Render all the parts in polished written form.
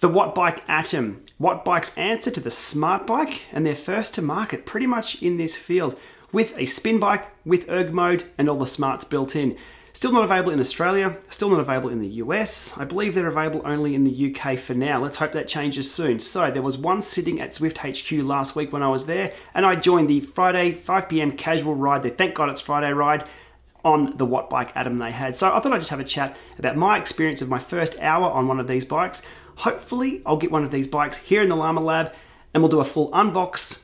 The WattBike ATOM, WattBike's answer to the smart bike, and they're first to market pretty much in this field with a spin bike, with erg mode and all the smarts built in. Still not available in Australia, still not available in the US. I believe they're available only in the UK for now. Let's hope that changes soon. So there was one sitting at ZwiftHQ last week when I was there, and I joined the Friday 5 PM casual ride there. Thank God it's Friday ride on the WattBike ATOM they had. So I thought I'd just have a chat about my experience of my first hour on one of these bikes. Hopefully I'll get one of these bikes here in the Llama Lab and we'll do a full unbox,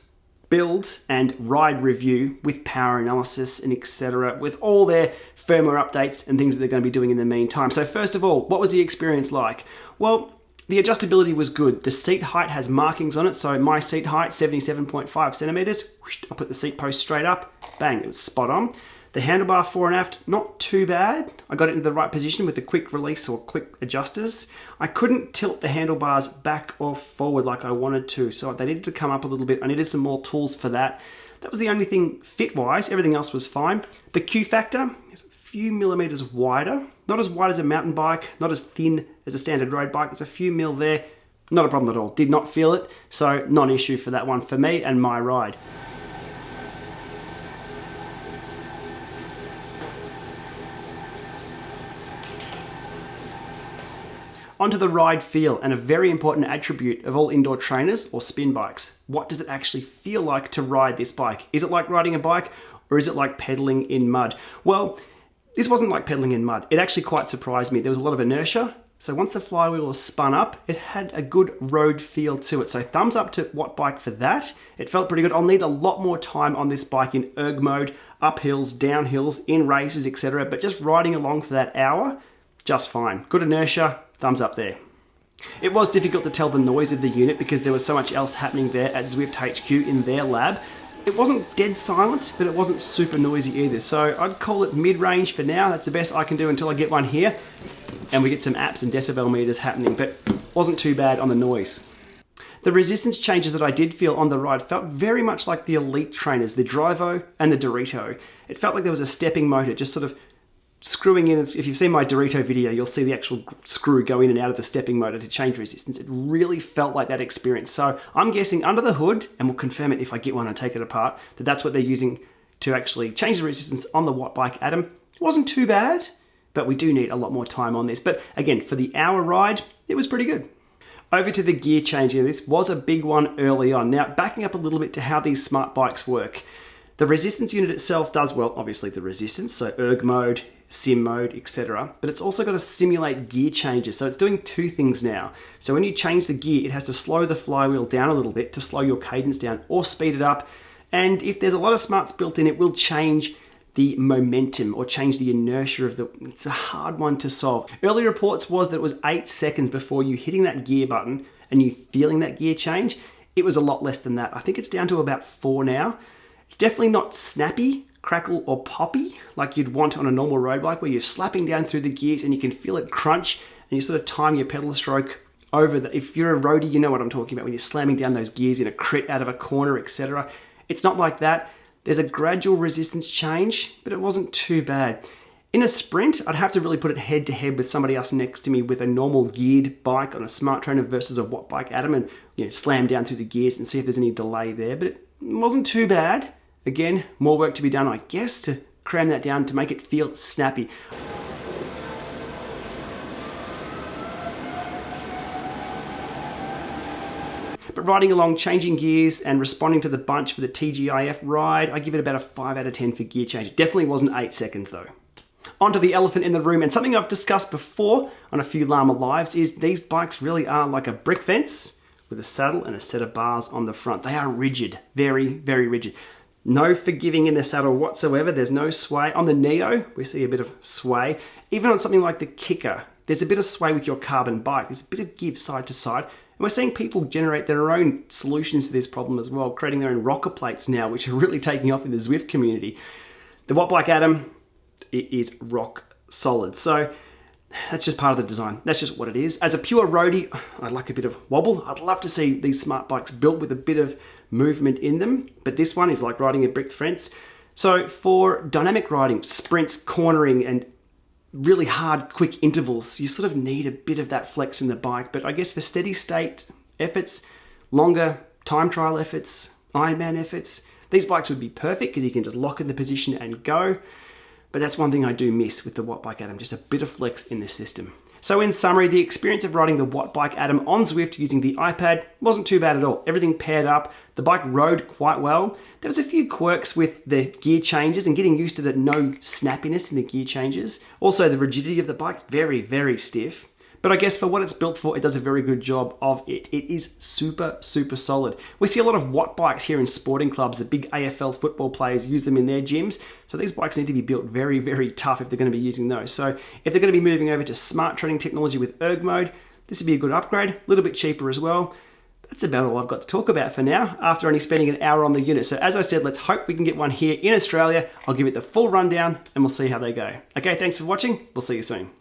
build and ride review with power analysis and etc. with all their firmware updates and things that they're going to be doing in the meantime. So first of all, what was the experience like? Well, the adjustability was good. The seat height has markings on it. So my seat height, 77.5 centimeters. I put the seat post straight up, bang, it was spot on. The handlebar fore and aft, not too bad. I got it into the right position with the quick release or quick adjusters. I couldn't tilt the handlebars back or forward like I wanted to, so they needed to come up a little bit. I needed some more tools for that. That was the only thing fit-wise. Everything else was fine. The Q factor is a few millimeters wider. Not as wide as a mountain bike, not as thin as a standard road bike. There's a few mil there. Not a problem at all. Did not feel it, so non-issue for that one for me and my ride. Onto the ride feel, and a very important attribute of all indoor trainers or spin bikes. What does it actually feel like to ride this bike? Is it like riding a bike, or is it like pedaling in mud? Well, this wasn't like pedaling in mud. It actually quite surprised me. There was a lot of inertia. So once the flywheel was spun up, it had a good road feel to it. So thumbs up to WattBike for that. It felt pretty good. I'll need a lot more time on this bike in erg mode, up hills, down hills, in races, etc. But just riding along for that hour, just fine. Good inertia. Thumbs up there. It was difficult to tell the noise of the unit because there was so much else happening there at ZwiftHQ in their lab. It wasn't dead silent, but it wasn't super noisy either. So I'd call it mid-range for now. That's the best I can do until I get one here and we get some apps and decibel meters happening, but wasn't too bad on the noise. The resistance changes that I did feel on the ride felt very much like the Elite trainers, the Drivo and the Dorito. It felt like there was a stepping motor just sort of screwing in. If you've seen my Dorito video, you'll see the actual screw go in and out of the stepping motor to change resistance. It really felt like that experience. So I'm guessing under the hood, and we'll confirm it if I get one and take it apart, that that's what they're using to actually change the resistance on the WattBike ATOM. It wasn't too bad, but we do need a lot more time on this. But again, for the hour ride, it was pretty good. Over to the gear change. This was a big one early on. Now, backing up a little bit to how these smart bikes work. The resistance unit itself does, well, obviously the resistance, so erg mode, sim mode, etc. But it's also got to simulate gear changes. So it's doing two things now. So when you change the gear, it has to slow the flywheel down a little bit to slow your cadence down or speed it up. And if there's a lot of smarts built in, it will change the momentum or change the inertia of the, it's a hard one to solve. Early reports was that it was 8 seconds before you hitting that gear button and you feeling that gear change. It was a lot less than that. I think it's down to about 4 now. It's definitely not snappy, crackle or poppy like you'd want on a normal road bike where you're slapping down through the gears and you can feel it crunch and you sort of time your pedal stroke over the, if you're a roadie, you know what I'm talking about when you're slamming down those gears in a crit out of a corner, etc. It's not like that. There's a gradual resistance change, but it wasn't too bad. In a sprint, I'd have to really put it head to head with somebody else next to me with a normal geared bike on a smart trainer versus a WattBike ATOM and slam down through the gears and see if there's any delay there, but it wasn't too bad. Again, more work to be done, I guess, to cram that down to make it feel snappy. But riding along, changing gears and responding to the bunch for the TGIF ride, I give it about a 5 out of 10 for gear change. It definitely wasn't 8 seconds though. Onto the elephant in the room, and something I've discussed before on a few Llama Lives is these bikes really are like a brick fence with a saddle and a set of bars on the front. They are rigid, very, very rigid. No forgiving in the saddle whatsoever. There's no sway. On the Neo, we see a bit of sway. Even on something like the Kicker, there's a bit of sway with your carbon bike. There's a bit of give side to side. And we're seeing people generate their own solutions to this problem as well, creating their own rocker plates now, which are really taking off in the Zwift community. The WattBike ATOM, it is rock solid. So that's just part of the design. That's just what it is. As a pure roadie, I'd like a bit of wobble. I'd love to see these smart bikes built with a bit of movement in them, but this one is like riding a brick fence. So for dynamic riding, sprints, cornering, and really hard, quick intervals. You sort of need a bit of that flex in the bike, but I guess for steady state efforts, longer time trial efforts, Ironman efforts, these bikes would be perfect because you can just lock in the position and go. But that's one thing I do miss with the WattBike ATOM, just a bit of flex in the system. So in summary, the experience of riding the WattBike ATOM on Zwift using the iPad wasn't too bad at all. Everything paired up, the bike rode quite well. There was a few quirks with the gear changes and getting used to the no snappiness in the gear changes. Also the rigidity of the bike, very, very stiff. But I guess for what it's built for, it does a very good job of it. It is super, super solid. We see a lot of Watt bikes here in sporting clubs. The big AFL football players use them in their gyms. So these bikes need to be built very, very tough if they're going to be using those. So if they're going to be moving over to smart training technology with erg mode, this would be a good upgrade. A little bit cheaper as well. That's about all I've got to talk about for now, after only spending an hour on the unit. So as I said, let's hope we can get one here in Australia. I'll give it the full rundown and we'll see how they go. Okay, thanks for watching. We'll see you soon.